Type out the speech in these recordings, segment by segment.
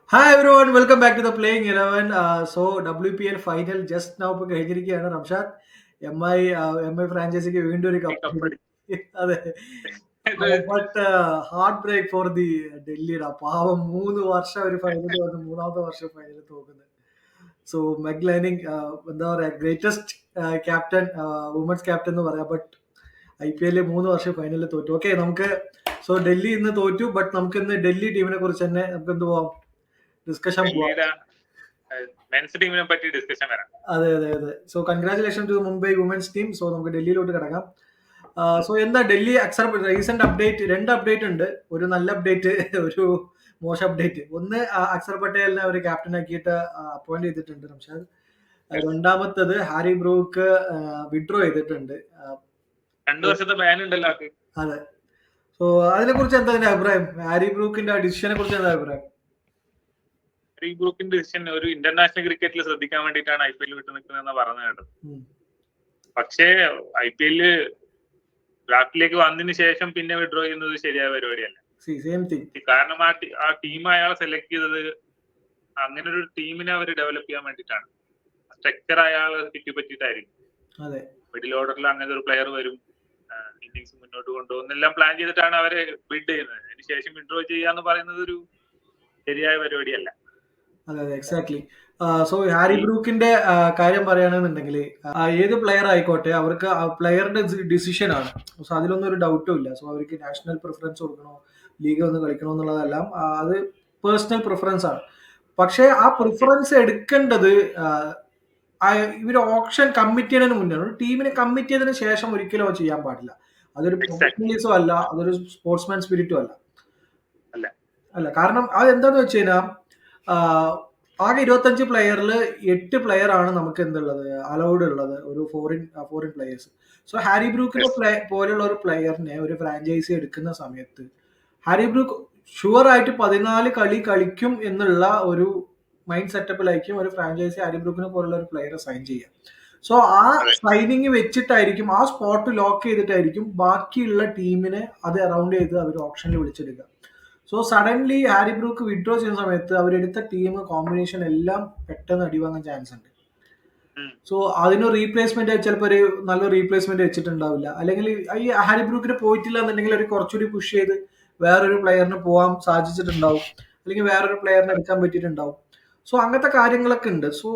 Hi everyone, welcome back to the Playing 11. WPL final just now ഇപ്പോൾ കഴിഞ്ഞിരിക്കുകയാണ് Ramshad. M I ഫ്രാഞ്ചൈസിക്ക് വീണ്ടും ഒരു cup കപ്പടി അതെ. ഇത് but heart break for the ഡൽഹിയുടെ പാവം 3 വർഷം ഒരു ഫൈനൽ വന്ന് മൂന്നാമത്തെ വർഷം ഫൈനൽ തോക്കുന്നത്. സോ മെഗ് ലൈനിങ് എന്താ പറയാ ഗ്രേറ്റസ്റ്റ് ക്യാപ്റ്റൻ, വുമൻസ് ക്യാപ്റ്റൻ എന്ന് പറയാം. ബട്ട് IPL 3 വർഷം ഫൈനലിൽ തോറ്റു. ഓക്കെ, നമുക്ക് ഡൽഹി ഇന്ന് തോറ്റു. ബട്ട് നമുക്ക് ഇന്ന് ഡൽഹി ടീമിനെ കുറിച്ച് തന്നെ നമുക്ക് എന്ത് പോവാം, ഡിസ്കഷൻ പോവാം. ഡൽഹിയുടെ മെൻസ് ടീമിനെ പറ്റി ഡിസ്കഷൻ വരാം. അതെ അതെ അതെ. So congratulation to Mumbai women's team. So നമുക്ക് ഡൽഹിയിലോട്ട് കിടക്കാം. സോ എന്താ ഡൽഹി റീസെന്റ് അപ്ഡേറ്റ്, രണ്ട് അപ്ഡേറ്റ് ഉണ്ട്. ഒരു നല്ല അപ്ഡേറ്റ്, ഒരു മോശം അപ്ഡേറ്റ്. ഒന്ന്, അക്സർ പട്ടേലിനെ അവർ ക്യാപ്റ്റൻ ആക്കിയിട്ട് അപ്പോയിന്റ് ചെയ്തിട്ടുണ്ട് റംഷാദ്. രണ്ടാമത്തത് ഹാരി ബ്രൂക്ക് വിഡ്രോ ചെയ്തിട്ടുണ്ട്. 2 വർഷത്തെ ബാൻ ഉണ്ടല്ലോ. അതെ. സോ അതിനെ കുറിച്ച് എന്താ അതിന്റെ അഭിപ്രായം? ഹാരി ബ്രൂക്കിന്റെ ഡിസിഷനെ കുറിച്ച് എന്താ അഭിപ്രായം? ഹാരി ബ്രൂക്കിന്റെ ഡിസിഷൻ ഒരു ഇന്റർനാഷണൽ ക്രിക്കറ്റിൽ ശ്രദ്ധിക്കാൻ വേണ്ടിയിട്ടാണ് IPL വിട്ടു നിൽക്കുന്നതെന്ന് പറഞ്ഞു കേട്ടത്. പക്ഷേ IPL ഡ്രാഫ്റ്റിലേക്ക് വന്നതിന് ശേഷം പിന്നെ വിഡ്രോ ചെയ്യുന്നത് ശരിയായ പരിപാടിയല്ല. കാരണം ആ ടീം അയാളെ സെലക്ട് ചെയ്തത് അങ്ങനെ ഒരു ടീമിനെ അവർ ഡെവലപ്പ് ചെയ്യാൻ വേണ്ടിയിട്ടാണ്. സ്ട്രക്ചർ അയാളെ ചുറ്റിപ്പറ്റിയിട്ടായിരിക്കും. മിഡിൽ ഓർഡറിൽ അങ്ങനെ ഒരു പ്ലെയർ വരും, ഇന്നിങ്സ് മുന്നോട്ട് കൊണ്ടുപോകുന്നെല്ലാം പ്ലാൻ ചെയ്തിട്ടാണ് അവരെ ബിൽഡ് ചെയ്യുന്നത്. അതിനുശേഷം വിഡ്രോ ചെയ്യാന്ന് പറയുന്നത് ഒരു ശരിയായ പരിപാടിയല്ല. അതെ അതെ, എക്സാക്ട്ലി. സോ ഹാരി ബ്രൂക്കിന്റെ കാര്യം പറയുകയാണെന്നുണ്ടെങ്കിൽ ഏത് പ്ലെയർ ആയിക്കോട്ടെ അവർക്ക് ആ പ്ലെയറുടെ ഡിസിഷൻ ആണ്. സോ അതിലൊന്നും ഒരു ഡൗട്ടും ഇല്ല. സോ അവർക്ക് നാഷണൽ പ്രിഫറൻസ് കൊടുക്കണോ, ലീഗ് ഒന്ന് കളിക്കണോ എന്നുള്ളതെല്ലാം അത് പേഴ്സണൽ പ്രിഫറൻസ് ആണ്. പക്ഷേ ആ പ്രിഫറൻസ് എടുക്കേണ്ടത് ഇവർ ഓപ്ഷൻ കമ്മിറ്റ് ചെയ്യുന്നതിന് മുന്നേ, ഒരു ടീമിനെ കമ്മിറ്റ് ചെയ്തതിന് ശേഷം ഒരിക്കലും ചെയ്യാൻ പാടില്ല. അതൊരു പ്രൊഫഷണലിസം അല്ല, അതൊരു സ്പോർട്സ്മാൻ സ്പിരിറ്റും അല്ല. അല്ല, കാരണം അത് എന്താന്ന് വെച്ച് കഴിഞ്ഞാൽ ആകെ 25 പ്ലെയറിൽ 8 പ്ലെയർ ആണ് നമുക്ക് എന്തുള്ളത്, അലൗഡ് ഉള്ളത്, ഒരു ഫോറിൻ പ്ലെയേഴ്സ്. സോ ഹാരി ബ്രൂക്കിനെ പോലുള്ള ഒരു പ്ലെയറിനെ ഒരു ഫ്രാഞ്ചൈസി എടുക്കുന്ന സമയത്ത് ഹാരി ബ്രൂക്ക് ഷുവർ ആയിട്ട് 14 കളി കളിക്കും എന്നുള്ള ഒരു മൈൻഡ് സെറ്റപ്പിലായിരിക്കും ഒരു ഫ്രാഞ്ചൈസി ഹാരി ബ്രൂക്കിനെ പോലുള്ള ഒരു പ്ലെയറെ സൈൻ ചെയ്യുക. സോ ആ സൈനിങ് വെച്ചിട്ടായിരിക്കും, ആ സ്പോട്ട് ലോക്ക് ചെയ്തിട്ടായിരിക്കും ബാക്കിയുള്ള ടീമിനെ അത് അറൗണ്ട് ചെയ്ത് അവർ ഓപ്ഷനിൽ വിളിച്ചെടുക്കുക. So suddenly Harry Brook withdraw ചെയ്യുന്ന സമയത്ത് അവരെടുത്ത ടീം കോമ്പിനേഷൻ എല്ലാം പെട്ടെന്ന് അടിവാങ്ങാൻ ചാൻസ് ഉണ്ട്. സോ അതിന് റീപ്ലേസ്മെന്റ് ചിലപ്പോൾ ഒരു നല്ല റീപ്ലേസ്മെന്റ് വെച്ചിട്ടുണ്ടാവില്ല. അല്ലെങ്കിൽ ഈ ഹാരി ബ്രൂക്കിന് പോയിട്ടില്ല എന്നുണ്ടെങ്കിൽ അവർ കുറച്ചുകൂടി പുഷ് ചെയ്ത് വേറൊരു പ്ലെയറിന് പോകാൻ സാധിച്ചിട്ടുണ്ടാവും, അല്ലെങ്കിൽ വേറൊരു പ്ലെയറിനെ എടുക്കാൻ പറ്റിയിട്ടുണ്ടാവും. സോ അങ്ങനത്തെ കാര്യങ്ങളൊക്കെ ഉണ്ട്. സോ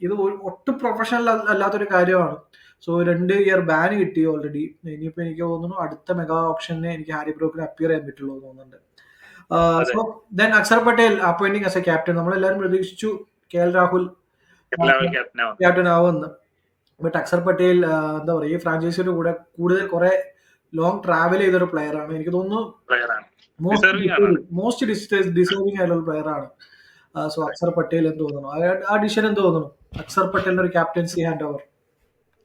ഇത് ഒട്ടും പ്രൊഫഷണൽ അല്ലാത്തൊരു കാര്യമാണ്. സോ 2 ഇയർ ബാൻ കിട്ടി ഓൾറെഡി. ഇനിയിപ്പോ എനിക്ക് തോന്നുന്നു അടുത്ത മെഗാ ഓപ്ഷനെ എനിക്ക് ഹാരി ബ്രൂക്കിന് അപ്പിയർ ചെയ്യാൻ പറ്റുള്ളൂ തോന്നുന്നുണ്ട്. So then Axar Patel appointing as A captain. നമ്മളെല്ലാവരും പ്രതീക്ഷിച്ചു KL രാഹുൽ ക്യാപ്റ്റൻ ആവുമെന്ന്. ബട്ട് അക്സർ പട്ടേൽ എന്താ പറയുക, ഈ ഫ്രാഞ്ചൈസിയുടെ കൂടെ കൂടുതൽ കുറെ ലോങ് ട്രാവൽ ചെയ്തൊരു പ്ലെയർ ആണ്. എനിക്ക് തോന്നുന്നു മോസ്റ്റ് ഡിസേർവിംഗ് ആയിട്ടുള്ള പ്ലെയർ ആണ്. സോ അക്സർ പട്ടേൽ എന്ന് തോന്നുന്നു, ആ ഡിസിഷൻ എന്ത് തോന്നുന്നു, അക്സർ പട്ടേലിന്റെ ഒരു ക്യാപ്റ്റൻസി ഹാൻഡ് ഓവർ?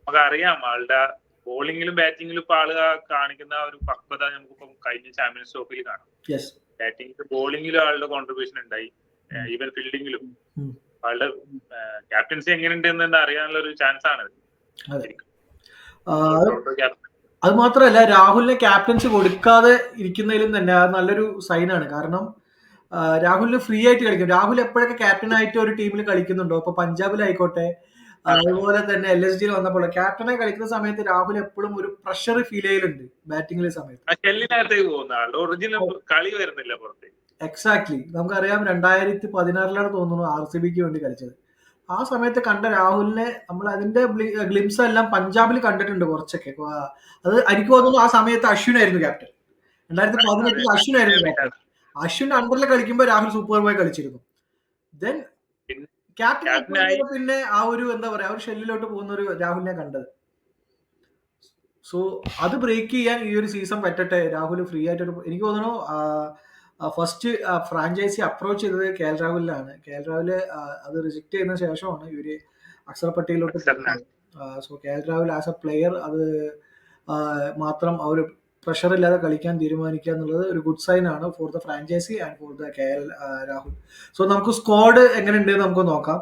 നമുക്കറിയാം ആളുടെ ബോളിംഗിലും ബാറ്റിംഗിലും ഇപ്പൊ ആള് കാണിക്കുന്ന ഒരു പക്വത നമുക്കിപ്പം കഴിഞ്ഞ ചാമ്പ്യൻസ് ട്രോഫിയിൽ കാണാം. ബാറ്റിംഗിലും ബോളിംഗിലും ആളുടെ കോൺട്രിബ്യൂഷൻ ഉണ്ടായി, ഈവൻ ഫീൽഡിംഗിലും. ആളുടെ ക്യാപ്റ്റൻസി എങ്ങനെയുണ്ട് എന്ന് അറിയാനുള്ള ഒരു ചാൻസ് ആണ്. അത് മാത്രമല്ല, രാഹുലിനെ ക്യാപ്റ്റൻസി കൊടുക്കാതെ ഇരിക്കുന്നതിലും തന്നെ അത് നല്ലൊരു സൈനാണ്. കാരണം രാഹുലിന് ഫ്രീ ആയിട്ട് കളിക്കും. രാഹുൽ എപ്പോഴൊക്കെ ക്യാപ്റ്റൻ ആയിട്ട് ഒരു ടീമിൽ കളിക്കുന്നുണ്ടോ, ഇപ്പൊ പഞ്ചാബിലായിക്കോട്ടെ, അതുപോലെ തന്നെ LSGയിൽ വന്നപ്പോൾ ക്യാപ്റ്റനെ കളിക്കുന്ന സമയത്ത് രാഹുൽ എപ്പോഴും ഒരു പ്രഷർ ഫീൽ ചെയ്യലുണ്ട് ബാറ്റിംഗിലെ സമയത്ത്. എക്സാക്ട്ലി. നമുക്കറിയാം 2016 തോന്നുന്നു RCBക്ക് വേണ്ടി കളിച്ചത്. ആ സമയത്ത് കണ്ട രാഹുലിനെ നമ്മൾ അതിന്റെ ഗ്ലിംസ് എല്ലാം പഞ്ചാബിൽ കണ്ടിട്ടുണ്ട് കുറച്ചൊക്കെ. അത് എനിക്ക് തോന്നുന്നു ആ സമയത്ത് അശ്വിനായിരുന്നു ക്യാപ്റ്റൻ. 2018 അശ്വിനായിരുന്നു ക്യാപ്റ്റൻ. അശ്വിൻ അണ്ടറിൽ കളിക്കുമ്പോൾ രാഹുൽ സൂപ്പർബോയ് കളിച്ചിരുന്നു. ദെൻ ക്യാപ്റ്റൻ പിന്നെ ആ ഒരു എന്താ പറയാ, ഒരു ഷെല്ലിലോട്ട് പോകുന്ന ഒരു രാഹുലിനെ കണ്ടത്. സോ അത് ബ്രേക്ക് ചെയ്യാൻ ഈ ഒരു സീസൺ പറ്റട്ടെ. രാഹുൽ ഫ്രീ ആയിട്ടൊരു, എനിക്ക് തോന്നുന്നു ഫസ്റ്റ് ഫ്രാഞ്ചൈസി അപ്രോച്ച് ചെയ്തത് KL രാഹുലിനാണ്. KL രാഹുൽ അത് റിജക്ട് ചെയ്യുന്ന ശേഷമാണ് ഇവര് അക്സർ പട്ടേലിലോട്ട്. So KL Rahul as a player അത് മാത്രം അവർ പ്രഷർ ഇല്ലാതെ കളിക്കാൻ തീരുമാനിക്കുക എന്നുള്ളത് ഒരു ഗുഡ് സൈൻ ആണ് for the franchise and for the KL Rahul. So നമുക്ക് സ്ക്വാഡ് എങ്ങനെയുണ്ട് നമുക്ക് നോക്കാം.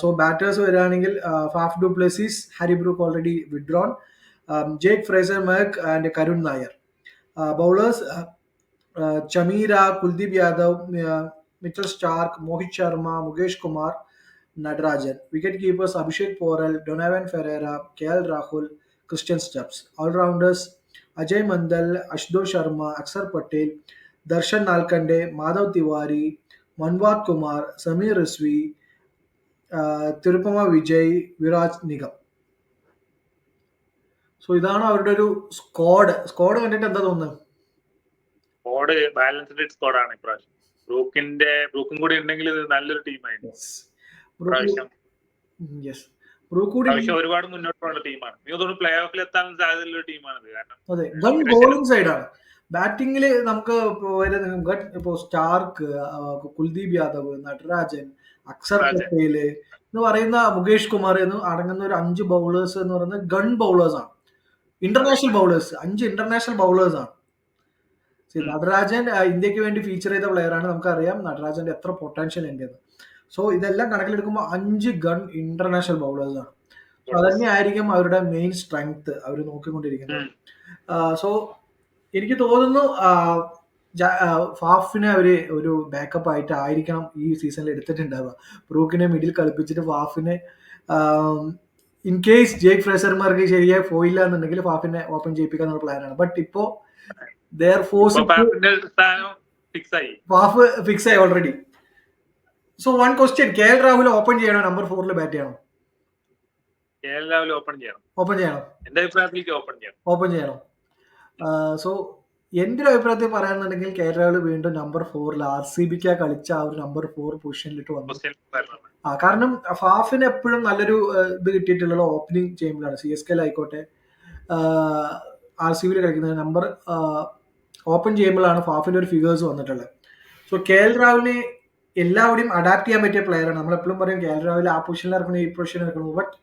സോ ബാറ്റേഴ്സ് വരികയാണെങ്കിൽ Faf du Plessis, Harry Brook already withdrawn, Jake Fraser McGurk and Karun Nair. Bowlers Chameera, Kuldeep Yadav, Mitchell Stark, Mohit Sharma, Mukesh Kumar, Natarajan. Wicket keepers Abhishek Porel, Donovan Ferreira, KL Rahul, Christian Stubbs. All-rounders Ajay Mandal, Ashutosh Sharma, Aksar Patel, Darshan Nalkande, Madhav Tiwari, Manwat Kumar, Samir Risvi, Tirupama Vijay, Viraj Nigam. So ഇതാണ് അവരുടെ ഒരു squad കണ്ടിട്ട് എന്താ തോന്നുന്നത്? Squad balanced സ്ക്വാഡാണ് ഇപ്രാവശ്യം. ബ്രൂക്കും കൂടി ഉണ്ടെങ്കിൽ ഇത് നല്ലൊരു ടീമായിരുന്നു ഇപ്രാവശ്യം. ഒരുപാട് മുന്നോട്ട് പോകുന്ന ടീമാണ്. എനിക്ക് തോന്നുന്നു പ്ലേ ഓഫിൽ എത്താൻ സാധ്യതയുള്ള ടീമാണിത്. അതെ, ഗൺ ബോളിംഗ് സൈഡാണ്. ബാറ്റിംഗിൽ നമുക്ക് ഇപ്പോ സ്റ്റാർക്ക്, കുൽദീപ് യാദവ്, നടരാജൻ, അക്സർ പട്ടേല് എന്ന് പറയുന്ന മുകേഷ് കുമാർ എന്ന് അടങ്ങുന്ന ഒരു 5 ബൗളേഴ്സ് എന്ന് പറയുന്നത് ഗൺ ബൗളേഴ്സ് ആണ്. ഇന്റർനാഷണൽ ബൗളേഴ്സ്, 5 ഇന്റർനാഷണൽ ബൗളേഴ്സ് ആണ്. നടരാജൻ ഇന്ത്യക്ക് വേണ്ടി ഫീച്ചർ ചെയ്ത പ്ലെയർ ആണ്. നമുക്കറിയാം നടരാജന്റെ എത്ര പൊട്ടൻഷ്യൽ ഉണ്ടെന്ന്. സോ ഇതെല്ലാം കണക്കിലെടുക്കുമ്പോൾ 5 ഗൺ ഇന്റർനാഷണൽ ബൗളേഴ്സ് ആണ്. സോ അതന്നെ ആയിരിക്കും അവരുടെ മെയിൻ സ്ട്രെങ്ത് അവർ നോക്കിക്കൊണ്ടിരിക്കുന്നത്. സോ എനിക്ക് തോന്നുന്നു ഫാഫിനെ അവര് ഒരു ബാക്കപ്പ് ആയിട്ട് ആയിരിക്കണം ഈ സീസണിൽ എടുത്തിട്ടുണ്ടാവുക. ബ്രൂക്കിനെ മിഡിൽ കളിപ്പിച്ചിട്ട് ഫാഫിനെ ഇൻ കേസ് ജേക്ക് ഫ്രേസർമാർക്ക് ശരിയായി പോയില്ല എന്നുണ്ടെങ്കിൽ ഫാഫിനെ ഓപ്പൺ ചെയ്യിപ്പിക്കാന്നുള്ള പ്ലാനാണ്. ബട്ട് ഇപ്പോ ഫാഫ് ഫിക്സ് ആയി already. So one question, KL Rahul open ചെയ്യണോ, നമ്പർ 4 ബാറ്റ് ചെയ്യണോ? ഓപ്പൺ ചെയ്യണം. ഓപ്പൺ ചെയ്യണം. സോ എന്റെ ഒരു അഭിപ്രായത്തിൽ പറയാന്നുണ്ടെങ്കിൽ KL രാഹുൽ വീണ്ടും നമ്പർ 4 RCBക്ക് കളിച്ച ആ ഒരു നമ്പർ 4 പൊസിഷനിലിട്ട് വന്നു. കാരണം ഫാഫിന് എപ്പോഴും നല്ലൊരു ഇത് കിട്ടിയിട്ടുള്ള ഓപ്പണിംഗ് ചെയ്യുമ്പോഴാണ്. CSK ആയിക്കോട്ടെ RCBയിൽ കളിക്കുന്നത് നമ്പർ ഓപ്പൺ ചെയ്യുമ്പോഴാണ് ഫാഫിന്റെ ഒരു ഫിഗേഴ്സ് വന്നിട്ടുള്ളത്. സോ KL രാഹുലിനെ എല്ലാവരുടെയും അഡാപ്റ്റ് ചെയ്യാൻ പറ്റിയ പ്ലെയറാണ്. നമ്മളെപ്പോഴും പറയും KL രാഹുൽ ആ പൊസിഷനിൽ ഇറക്കണം, ഈ പൊസിഷനിൽ ഇറക്കണം. ബട്ട്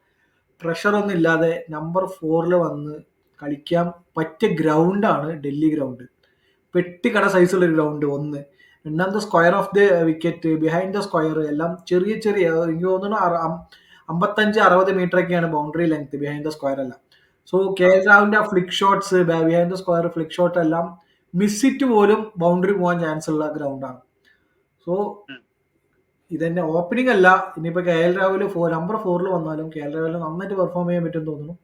പ്രഷർ ഒന്നും ഇല്ലാതെ നമ്പർ 4 വന്ന് കളിക്കാൻ പറ്റിയ ഗ്രൗണ്ടാണ് ഡൽഹി ഗ്രൗണ്ട്. പെട്ടിക്കട സൈസുള്ള ഒരു ഗ്രൗണ്ട് ഒന്ന്. രണ്ടാമത്തെ square of the wicket, behind the square എല്ലാം ചെറിയ എനിക്ക് തോന്നുന്നു 55-60 മീറ്ററൊക്കെയാണ് boundary length behind the square എല്ലാം. സോ KL രാഹുലിന്റെ ആ flick shots, behind the square flick shot എല്ലാം മിസ്സിറ്റ് പോലും ബൗണ്ടറി പോകാൻ ചാൻസ് ഉള്ള ഗ്രൗണ്ടാണ്. സോ ഇതെന്നെ ഓപ്പണിംഗ് അല്ല, ഇനിയിപ്പോൾ KL രാഹുൽ നമ്പർ 4 വന്നാലും KL രാഹുൽ നന്നായിട്ട് പെർഫോം ചെയ്യാൻ പറ്റുമെന്ന് തോന്നുന്നു.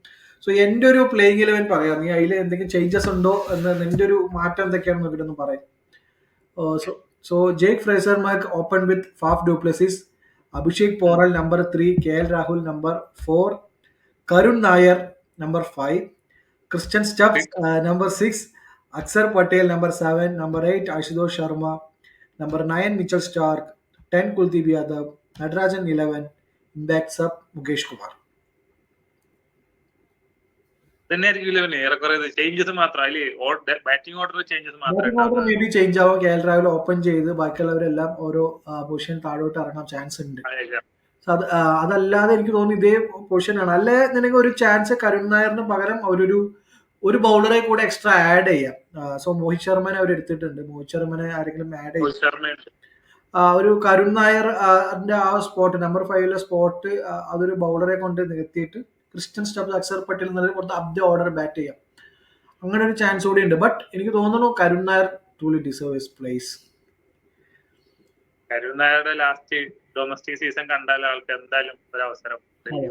സോ എൻ്റെ ഒരു പ്ലേയിങ് 11 പറയാം. നീ അതിൽ എന്തെങ്കിലും ചേഞ്ചസ് ഉണ്ടോ എന്ന്, നിന്റെ ഒരു മാറ്റം എന്തൊക്കെയാണെന്ന് നോക്കിയിട്ടൊന്ന് പറയാം. So Jake Fraser McGurk open with Faf du Plessis, Abhishek Porel number 3, KL Rahul number 4, Karun Nair number 5, Christian Stubbs number 6, Axar Patel number 7, number 8 Ashutosh Sharma, number 9 Mitchell Stark, 10 Kuldeep Yadav, Natarajan 11, impact sub Mukesh Kumar. Batting order may be change ആവും. KL Rahul open ചെയ്ത് ബാക്കിയുള്ളവരെല്ലാം ഓരോ position താഴോട്ട് ഇറങ്ങാൻ chance ഉണ്ട്. അതല്ലാതെ എനിക്ക് തോന്നുന്നു ഇതേ പൊസിഷനാണ്. അല്ലെ നിനക്ക് ഒരു ചാൻസ് കരുൺ നായറിന് പകരം ഒരു ബൗളറെ കൂടെ എക്സ്ട്രാ ആഡ് ചെയ്യാം. സോ മോഹിത് ശർമ്മനെ അവർ എടുത്തിട്ടുണ്ട്. മോഹിത് ശർമ്മനെ ആരെങ്കിലും ആഡ് ചെയ്യാം. ഒരു കരുൺ നായർ ആ സ്പോട്ട് നമ്പർ 5 സ്പോട്ട് അതൊരു ബൗളറെ കൊണ്ട് നികത്തിയിട്ട് ക്രിസ്ത്യൻ സ്റ്റബ്സ്, അക്സർ പട്ടേൽ എന്നുള്ളത് കുറച്ച് അബ് ദ ഓർഡർ ബാറ്റ് ചെയ്യാം. അങ്ങനെ ഒരു ചാൻസ് കൂടി ഉണ്ട്. ബട്ട് എനിക്ക് തോന്നുന്നു Karun Nair truly deserve his place. Karun നായരുടെ ലാസ്റ്റ് ഡൊമസ്റ്റിക് സീസൺ കണ്ടാൽ ആൾക്ക് എന്തായാലും ഒരു അവസരം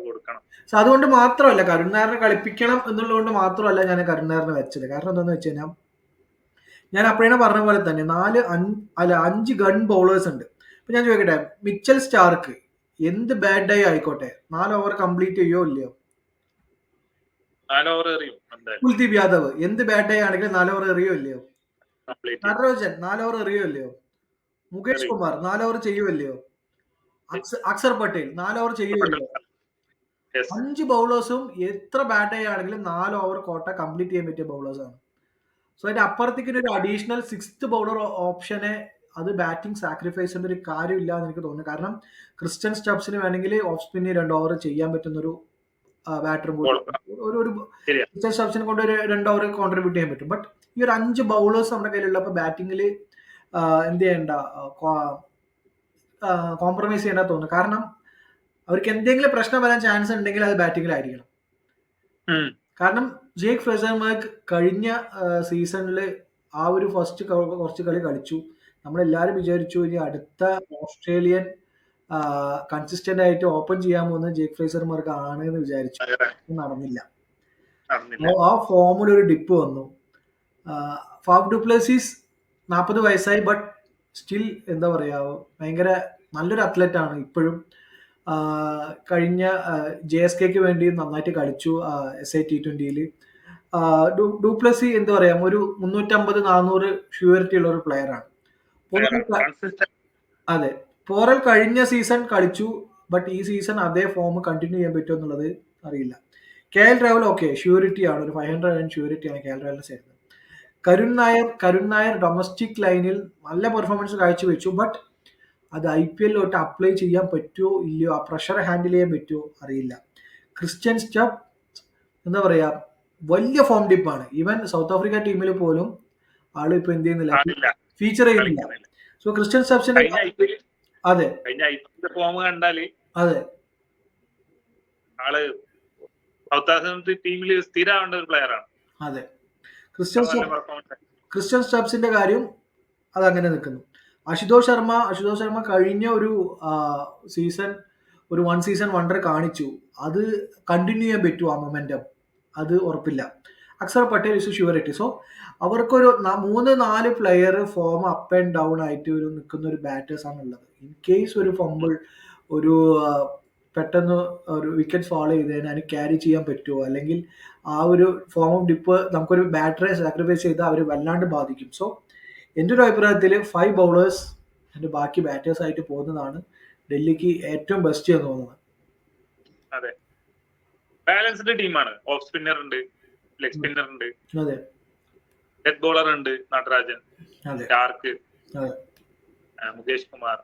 കൊടുക്കണം. സോ അതുകൊണ്ട് മാത്രമല്ല, കരുൺ നായറിനെ കളിപ്പിക്കണം എന്നുള്ളതുകൊണ്ട് മാത്രമല്ല ഞാൻ കരുൺ നായറിനെ വെച്ചത്. കാരണം എന്താണെന്ന് വെച്ച് കഴിഞ്ഞാൽ ഞാൻ അപ്പോഴേ പറഞ്ഞ പോലെ തന്നെ 5 ഗൺ ബൗളേഴ്സ് ഉണ്ട്. ഇപ്പൊ ഞാൻ ചോദിക്കട്ടെ, മിച്ചൽ സ്റ്റാർക്ക് എന്ത് ബാഡ് ഡേ ആയിക്കോട്ടെ 4 ഓവർ കംപ്ലീറ്റ് ചെയ്യോ ഇല്ലയോ? 4 ഓവർ എറിയും. കുൽദീപ് യാദവ് എന്ത് ബാഡ് ഡേ ആണെങ്കിലും 4 ഓവർ എറിയോ ഇല്ലയോ? നടരാജൻ 4 ഓവർ എറിയോ ഇല്ലയോ? മുകേഷ് കുമാർ 4 ഓവർ ചെയ്യുമല്ലയോ? അക്സർ പട്ടേൽ 4 ഓവർ ചെയ്യുമല്ലോ. 5 ബൗളേഴ്സും എത്ര ബാഡ് ഡേ ആണെങ്കിലും 4 ഓവർ കോട്ട കംപ്ലീറ്റ് ചെയ്യാൻ പറ്റിയ ബൗളേഴ്സ് ആണ്. സോ അതിന്റെ അപ്പുറത്തേക്ക് ഒരു അഡീഷണൽ 6th ബൗളർ ഓപ്ഷനെ അത് ബാറ്റിംഗ് സാക്രിഫൈസിന്റെ ഒരു കാര്യമില്ല എന്ന് എനിക്ക് തോന്നുന്നു. കാരണം ക്രിസ്ത്യൻ സ്റ്റബ്സിന് വേണമെങ്കിൽ ഓഫ് സ്പിന്നിൽ 2 ഓവർ ചെയ്യാൻ പറ്റുന്ന ഒരു ബാറ്ററും കൂടി ക്രിസ്ത്യൻ സ്റ്റബ്സിനെ കൊണ്ട് ഒരു 2 ഓവർ കോൺട്രിബ്യൂട്ട് ചെയ്യാൻ പറ്റും. ബട്ട് ഈ ഒരു 5 ബൗളേഴ്സ് നമ്മുടെ കയ്യിലുള്ളപ്പോൾ ബാറ്റിംഗിൽ എന്ത് ചെയ്യേണ്ട, കോംപ്രമൈസ് ചെയ്യേണ്ട തോന്നുന്നു. കാരണം അവർക്ക് എന്തെങ്കിലും പ്രശ്നം വരാൻ ചാൻസ് ഉണ്ടെങ്കിൽ അത് ബാറ്റിംഗിലായിരിക്കണം. കാരണം ജേക്ക് ഫ്രേസർമാർക്ക് കഴിഞ്ഞ സീസണിൽ ആ ഒരു ഫസ്റ്റ് കുറച്ച് കളി കളിച്ചു, നമ്മളെല്ലാവരും വിചാരിച്ചു ഇനി അടുത്ത ഓസ്ട്രേലിയൻ കൺസിസ്റ്റന്റ് ആയിട്ട് ഓപ്പൺ ചെയ്യാൻ പോകുന്നത് ജേക്ക് ഫ്രേസർമാർക്ക് ആണ് എന്ന് വിചാരിച്ചു. നടന്നില്ല. ആ ഫോമിൽ ഒരു ഡിപ്പ് വന്നു. ഫാഫ് ഡുപ്ലസീസ് 40 വയസ്സായി, ബട്ട് സ്റ്റിൽ എന്താ പറയാ, ഭയങ്കര നല്ലൊരു അത്ലറ്റ് ആണ് ഇപ്പോഴും. കഴിഞ്ഞ JSKക്ക് വേണ്ടി നന്നായിട്ട് കളിച്ചു SA T20യിൽ. ഡുപ്ലസി എന്താ പറയാ, ഒരു 350-400 ഷ്യൂരിറ്റി ഉള്ള ഒരു പ്ലെയർ ആണ്. അതെ, പോറൽ കഴിഞ്ഞ സീസൺ കളിച്ചു, ബട്ട് ഈ സീസൺ അതേ ഫോം കണ്ടിന്യൂ ചെയ്യാൻ പറ്റുമോ എന്നുള്ളത് അറിയില്ല. KL രാഹുൽ ഓക്കെ ഷ്യൂരിറ്റി ആണ്, ഒരു 500 റൺ ഷ്യൂരിറ്റി ആണ് KL രാഹുലിനെ ചേരുന്നത്. കരുൺ നായർ ഡൊമസ്റ്റിക് ലൈനിൽ നല്ല പെർഫോമൻസ് കാഴ്ചവെച്ചു, ബട്ട് അത് IPLലോട്ട് അപ്ലൈ ചെയ്യാൻ പറ്റുമോ ഇല്ലയോ, ആ പ്രഷർ ഹാൻഡിൽ ചെയ്യാൻ പറ്റുമോ അറിയില്ല. ക്രിസ്ത്യൻ സ്റ്റബ് എന്താ പറയാ, വലിയ ഫോം ഡിപ്പാണ്. ഈവൻ സൗത്ത് ആഫ്രിക്ക ടീമിൽ പോലും ആള് ഇപ്പൊ എന്ത് ചെയ്യുന്നില്ല, ഫീച്ചർ ചെയ്യുന്നില്ല. സോ ക്രിസ്ത്യൻ സ്റ്റബ്സിന്റെ അതെ ഫോം കണ്ടാല് അതെ ആള് സൗത്ത് ആഫ്രിക്കൻ ടീമിൽ സ്ഥിരമാവേണ്ട ഒരു പ്ലെയർ ആണ്. അതെ, ക്രിസ്ത്യൻ സ്റ്റബ്സിന്റെ കാര്യം അതങ്ങനെ നിൽക്കുന്നു. അശുതോഷ് ശർമ്മ കഴിഞ്ഞ ഒരു സീസൺ ഒരു 1 സീസൺ വണ്ടർ കാണിച്ചു. അത് കണ്ടിന്യൂ ചെയ്യാൻ പറ്റുമോ ആ മൊമെന്റം, അത് ഉറപ്പില്ല. അക്സർ പട്ടേൽ ഇസ് ഷ്യൂരിറ്റി. സോ അവർക്കൊരു 3-4 player form up and down ആയിട്ട് ഒരു നിൽക്കുന്ന ഒരു ബാറ്റേഴ്സ് ആണ് ഉള്ളത്. ഇൻ കേസ് ഒരു ഫംബിൾ, ഒരു പെട്ടെന്ന് ഒരു വിക്കറ്റ് ഫാൾ ചെയ്ത് അതിന് ക്യാരി ചെയ്യാൻ പറ്റുമോ, അല്ലെങ്കിൽ ആ ഒരു ഫോം ഓഫ് ഡിപ്പ് നമുക്കൊരു ബാറ്ററെ സാക്രിഫൈസ് ചെയ്താൽ അവർ വല്ലാണ്ട് ബാധിക്കും. സോ എൻ്റെ ഒരു അഭിപ്രായത്തിൽ 5 ബൗളേഴ്സ് അതിൻ്റെ ബാക്കി ബാറ്റേഴ്സ് ആയിട്ട് പോകുന്നതാണ് ഡൽഹിക്ക് ഏറ്റവും ബെസ്റ്റ് എന്ന് തോന്നുന്നത്. അതെ, ബാലൻസ്ഡ് ടീമാണ്. ഓഫ് സ്പിന്നർ ഉണ്ട്, ലെഗ് സ്പിന്നർ ഉണ്ട്, അതെ, ഡെത്ത് ബോളർ ഉണ്ട്, നടരാജൻ, സ്റ്റാർക്ക്, മുകേഷ് കുമാർ,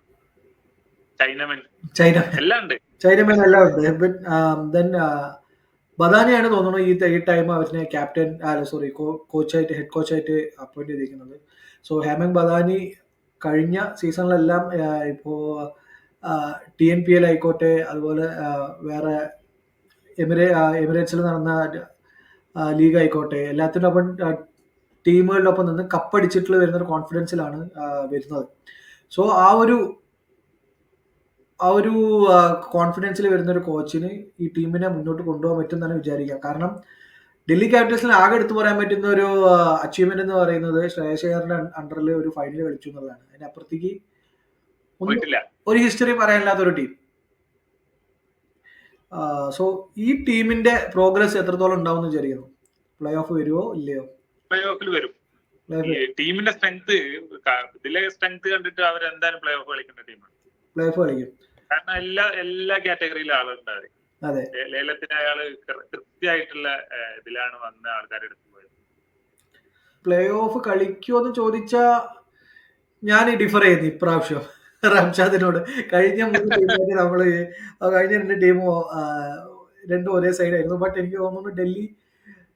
ചൈനമൻ എല്ലാം ഉണ്ട്. ബദാനിയാണ് തോന്നുന്നു ഈ ടൈം അവരിനെ ക്യാപ്റ്റൻ കോച്ചായിട്ട് ഹെഡ് കോച്ചായിട്ട് അപ്പോയിന്റ് ചെയ്തിരിക്കുന്നത്. സോ ഹേമന്ത് ബദാനി കഴിഞ്ഞ സീസണിലെല്ലാം ഇപ്പോൾ TNPL ആയിക്കോട്ടെ, അതുപോലെ വേറെ എമിറേറ്റ്സിൽ നടന്ന ലീഗ് ആയിക്കോട്ടെ, എല്ലാത്തിനൊപ്പം ടീമുകളിലൊപ്പം നിന്ന് കപ്പടിച്ചിട്ടുള്ള വരുന്നൊരു കോൺഫിഡൻസിലാണ് വരുന്നത്. സോ ആ ഒരു കോൺഫിഡൻസിൽ വരുന്ന ഒരു കോച്ചിന് ഈ ടീമിനെ മുന്നോട്ട് കൊണ്ടുപോകാൻ പറ്റും എന്നാണ് വിചാരിക്കുക. കാരണം ഡൽഹി ക്യാപിറ്റൽസിന് ആകെ എടുത്തു പറയാൻ പറ്റുന്ന ഒരു അച്ചീവ്മെന്റ് എന്ന് പറയുന്നത് ശ്രേയസ് അയ്യറിന്റെ അണ്ടറിൽ ഒരു ഫൈനൽ കളിച്ചു എന്നുള്ളതാണ്. അതിനപ്പുറത്തേക്ക് ഒരു ഹിസ്റ്ററി പറയാനില്ലാത്ത ഒരു ടീം. സോ ഈ ടീമിന്റെ പ്രോഗ്രസ് എത്രത്തോളം ഉണ്ടാവും എന്ന് വിചാരിക്കുന്നു? പ്ലേ ഓഫ് വരുമോ ഇല്ലയോ? പ്ലേ ഓഫിൽ വരും. ടീമിന്റെ സ്ട്രെങ്ത്, ഇതിലെ സ്ട്രെങ്ത് കണ്ടിട്ട് അവർ എന്തായാലും പ്ലേ ഓഫ് കളിക്കുന്ന ടീമാണ്. പ്ലേ ഓഫ് കളിക്കും. കാരണം എല്ലാ കാറ്റഗറിയിലും ആളുണ്ടാവും. അതെ, ലേലത്തിന് അയാള് കൃത്യമായിട്ടുള്ള ഇതിലാണ് വന്ന ആൾക്കാരെടുത്ത് പോയത്. പ്ലേ ഓഫ് കളിക്കുമോന്ന് ചോദിച്ചാ ഞാൻ ഡിഫർ ചെയ്യുന്നു ഇപ്രാവശ്യം റംഷാദിനോട്. കഴിഞ്ഞ 3 ടീമായിട്ട് നമ്മള് കഴിഞ്ഞ 2 ടീമും രണ്ടും ഒരേ സൈഡായിരുന്നു. ബട്ട് എനിക്ക് തോന്നുന്നു ഡൽഹി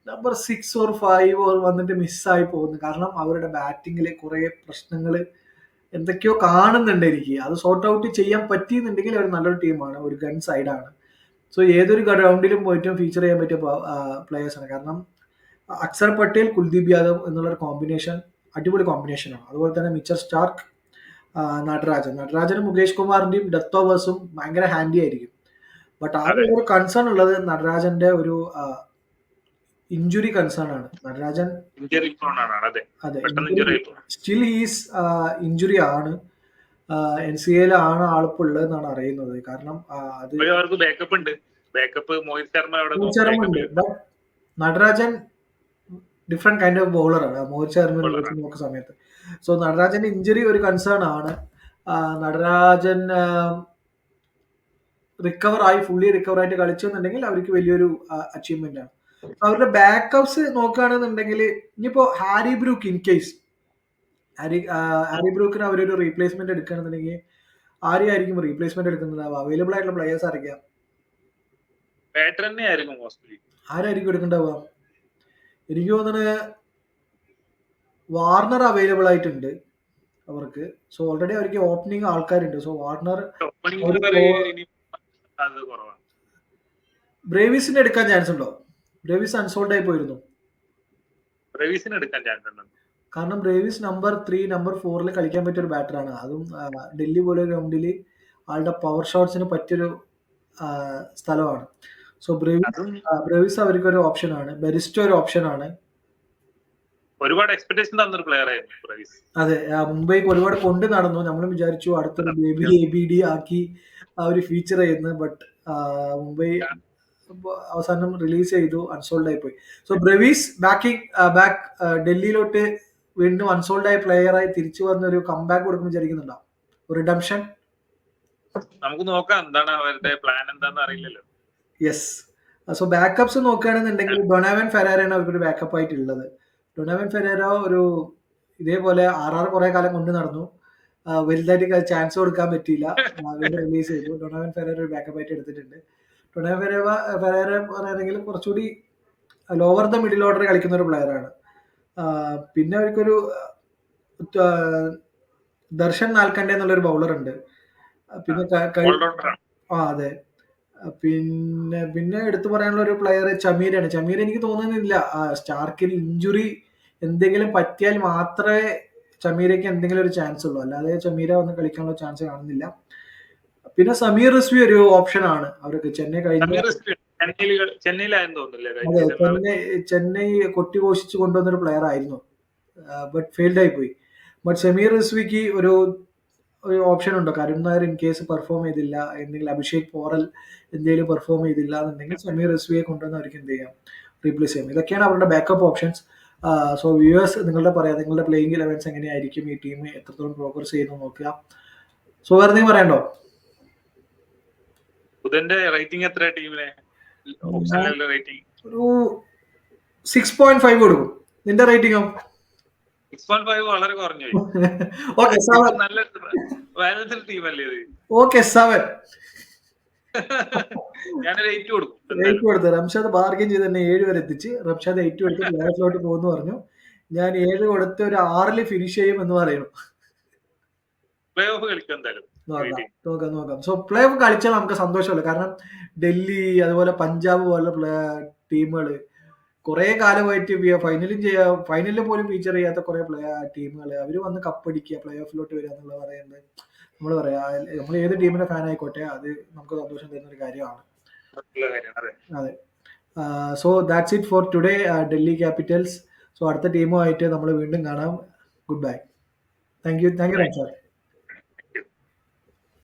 നമ്പർ 6 or 5 വന്നിട്ട് മിസ്സായി പോകുന്നു. കാരണം അവരുടെ ബാറ്റിങ്ങിൽ കുറെ പ്രശ്നങ്ങൾ എന്തൊക്കെയോ കാണുന്നുണ്ട് എനിക്ക്. അത് സോർട്ട് ഔട്ട് ചെയ്യാൻ പറ്റിയെന്നുണ്ടെങ്കിൽ അവർ നല്ലൊരു ടീമാണ്, ഒരു ഗൺ സൈഡാണ്. സോ ഏതൊരു ഗ്രൗണ്ടിലും പോയിട്ടും ഫീച്ചർ ചെയ്യാൻ പറ്റിയ പ്ലേയേഴ്സാണ്. കാരണം അക്സർ പട്ടേൽ, കുൽദീപ് യാദവ് എന്നുള്ളൊരു കോമ്പിനേഷൻ അടിപൊളി കോമ്പിനേഷനാണ്. അതുപോലെ തന്നെ മിച്ചർ സ്റ്റാർക്ക്, നടരാജനും മുകേഷ് കുമാറിന്റെയും ഡെത്ത് ഓവേഴ്സും ഭയങ്കര ഹാൻഡി ആയിരിക്കും. ബട്ട് ആ ഒരു കൺസേൺ ഉള്ളത് നടരാജന്റെ ഒരു ഇഞ്ചുറി കൺസേൺ ആണ്. നടരാജൻ അതെ സ്റ്റിൽ ഹീസ് ഇഞ്ചുറി ആണ്. NCAയിൽ ആണ് ആളിപ്പോ ഉള്ളതെന്നാണ് അറിയുന്നത്. കാരണം അത് മോഹിത് ശർമ്മ ഉണ്ട്. But Natarajan different kind of ബൗളറാണ് മോഹിത് ശർമ്മ നോക്കുന്ന സമയത്ത്. സോ നടരാജന്റെ ഇഞ്ചുറി ഒരു കൺസേൺ ആണ്. നടരാജൻ ഫുള്ളി റിക്കവർ ആയിട്ട് കളിച്ചെന്നുണ്ടെങ്കിൽ അവർക്ക് വലിയൊരു അച്ചീവ്മെന്റ് ആണ്. അവരുടെ ബാക്കപ്സ് നോക്കുകയാണെന്നുണ്ടെങ്കിൽ ഇനിയിപ്പോ Harry Brook, in case Harry ബ്രൂക്കിന് അവരൊരു റീപ്ലേസ്മെന്റ് എടുക്കുകയാണെന്നുണ്ടെങ്കിൽ ആരെയായിരിക്കും റീപ്ലേസ്മെന്റ് എടുക്കുന്നത്? അവൈലബിൾ ആയിട്ടുള്ള പ്ലേയേഴ്സ് ആയിരിക്കാം. ആരായിരിക്കും എടുക്കണ്ടാവുക? എനിക്ക് തോന്നുന്നത് വാർണർ അവൈലബിൾ ആയിട്ടുണ്ട് അവർക്ക്. സോ ഓൾറെഡി അവർക്ക് ഓപ്പണിംഗ് ആൾക്കാരുണ്ട്. സോ വാർണർ, ബ്രേവിസിനെ എടുക്കാൻ ചാൻസ് ഉണ്ടോ? ബ്രേവിസ് അൺസോൾഡ് ആയി പോയിരുന്നു. ബ്രേവിസിനെ എടുക്കാൻ ചാൻസ് ഉണ്ട്. കാരണം ബ്രേവിസ് നമ്പർ 3, നമ്പർ 4 കളിക്കാൻ പറ്റിയ ഒരു ബാറ്ററാണ്. അതും ഡൽഹി പോലെ ഗ്രൗണ്ടിൽ ആളുടെ പവർ ഷോട്ട്സിന് പറ്റിയൊരു സ്ഥലമാണ്. സോ ബ്രേവിസ് അവർക്ക് ഒരു ഓപ്ഷനാണ്. ബെരിസ്റ്റോ ഒരു ഓപ്ഷനാണ്. ഒരുപാട് എക്സ്പെക്ടേഷൻ തന്നൊരു പ്ലെയർ ആയിരുന്നു ബ്രേവിസ്. അതെ, മുംബൈക്ക് ഒരുപാട് കൊണ്ട് നടന്നു. നമ്മൾ വിചാരിച്ചു അടുത്തൊരു ബേബി ABD ആക്കി ആ ഒരു ഫീച്ചർ ചെയ്യുന്നത്. ബട്ട് മുംബൈ അവസാനം റിലീസ് ചെയ്തു, അൺസോൾഡ് ആയി പോയി. സോ ബ്രേവിസ് ബാക്ക് ഡൽഹിയിലോട്ട് വീണ്ടും അൺസോൾഡ് ആയ പ്ലെയർ ആയി തിരിച്ചു വന്ന ഒരു കംബാക്ക് കൊടുക്കും വിചാരിക്കുന്നുണ്ടോ? റിഡംഷൻ നമുക്ക് നോക്കാം, എന്താണ് അവരുടെ പ്ലാൻ എന്താണെന്ന് അറിയില്ലല്ലോ. യെസ്. സോ ബാക്കപ്സ് നോക്കുകയാണെന്നുണ്ടെങ്കിൽ ഡൊണാവൻ ഫെരാരയാണ് അവർക്കൊരു ബാക്കപ്പ് ആയിട്ടുള്ളത്. ഡൊണാവൻ ഫെരാര ഒരു ഇതേപോലെ കുറെ കാലം കൊണ്ട് നടന്നു. വലുതായിട്ട് ചാൻസ് കൊടുക്കാൻ പറ്റിയില്ല. റിലീസ് ചെയ്തു. ഡൊണാവൻ ഫെരാര ഒരു ബാക്കപ്പ് ആയിട്ട് എടുത്തിട്ടുണ്ട്. ഡൊണാവൻ ഫെരാര പറയുകയാണെങ്കിൽ കുറച്ചുകൂടി ലോവർ ദ മിഡിൽ ഓർഡർ കളിക്കുന്ന ഒരു പ്ലെയറാണ്. പിന്നെ അവർക്കൊരു ദർശൻ നാൽക്കണ്ടെ എന്നുള്ളൊരു ബൗളർ ഉണ്ട്. പിന്നെ അതെ. പിന്നെ എടുത്തു പറയാനുള്ള ഒരു പ്ലെയർ ചമീരാണ്. ചമീർ എനിക്ക് തോന്നുന്നില്ല സ്റ്റാർക്കിന് ഇഞ്ചുറി എന്തെങ്കിലും പറ്റിയാൽ മാത്രമേ ചമീരയ്ക്ക് എന്തെങ്കിലും ഒരു ചാൻസ് ഉള്ളൂ. അല്ലാതെ ചമീര വന്ന് കളിക്കാനുള്ള ചാൻസ് കാണുന്നില്ല. പിന്നെ സമീർ റിസ്വി ഒരു ഓപ്ഷൻ ആണ് അവർക്ക്. ചെന്നൈ ചെന്നൈ കൊട്ടിഘോഷിച്ച് കൊണ്ടുവന്നൊരു പ്ലെയർ ആയിരുന്നു, ബട്ട് ഫെയിൽഡ് ആയി പോയി. ബട്ട് സമീർ റിസ്വിക്ക് ഒരു ഓപ്ഷൻ ഉണ്ടോ? Karun Nair in case perform ചെയ്തില്ല, എന്തെങ്കിലും അഭിഷേക് പോറൽ എന്തെങ്കിലും പെർഫോം ചെയ്തില്ല എന്നുണ്ടെങ്കിൽ സമീർ റിസ്വിയെ കൊണ്ടുവന്ന് അവർക്ക് എന്ത് ചെയ്യാം, റീപ്ലേസ് ചെയ്യാം. ഇതൊക്കെയാണ് അവരുടെ ബാക്കപ്പ് ഓപ്ഷൻസ്. സോ വ്യൂവേഴ്സ് നിങ്ങളുടെ പ്ലേയിങ് 11s എങ്ങനെയായിരിക്കും, ഈ ടീം എത്രത്തോളം പ്രോഗ്രസ് ചെയ്യുന്നു നോക്കുക. സോ വേറെ എന്തെങ്കിലും പറയണ്ടോ? റേറ്റിംഗ് എത്ര ടീമിനെ? ഒരു 6.5 കൊടുക്കും. നിന്റെ റേറ്റിംഗോ? 6.5 വളരെ കുറഞ്ഞു. ഓക്കെ, 7. ഓക്കെ, 7. ഞാനൊരു 8 കൊടുക്കും. 8 കൊടുത്തു. റംഷാദ് ബാർഗൻ ചെയ്ത് തന്നെ 7 വരെ എത്തിച്ച്. റംഷാദ് 8 കൊടുത്ത് പ്ലേഓഫിലോട്ട് പോകുന്നു പറഞ്ഞു. ഞാൻ 7 കൊടുത്ത് ഒരു 6 ഫിനിഷ് ചെയ്യും എന്ന് പറയുന്നു. പ്ലേ ഓഫ് കളിക്കാൻ എന്തായാലും നോക്കാം. സോ പ്ലേ ഓഫ് കളിച്ചാൽ നമുക്ക് സന്തോഷമല്ല. കാരണം ഡൽഹി അതുപോലെ പഞ്ചാബ് പോലുള്ള ടീമുകൾ കുറെ കാലമായിട്ട് ഫൈനലിൽ പോലും ഫീച്ചർ ചെയ്യാത്ത കുറെ ടീമുകൾ അവർ വന്ന് കപ്പടിക്കുക, പ്ലേ ഓഫിലോട്ട് വരിക എന്നുള്ളത് പറയുന്നത് നമ്മൾ ഏത് ടീമിന്റെ ഫാൻ ആയിക്കോട്ടെ അത് നമുക്ക് സന്തോഷം തരുന്ന ഒരു കാര്യമാണ്. അതെ. So that's it for today, Delhi Capitals. So അടുത്ത ടീമുമായിട്ട് നമ്മൾ വീണ്ടും കാണാം. Good bye. Thank you.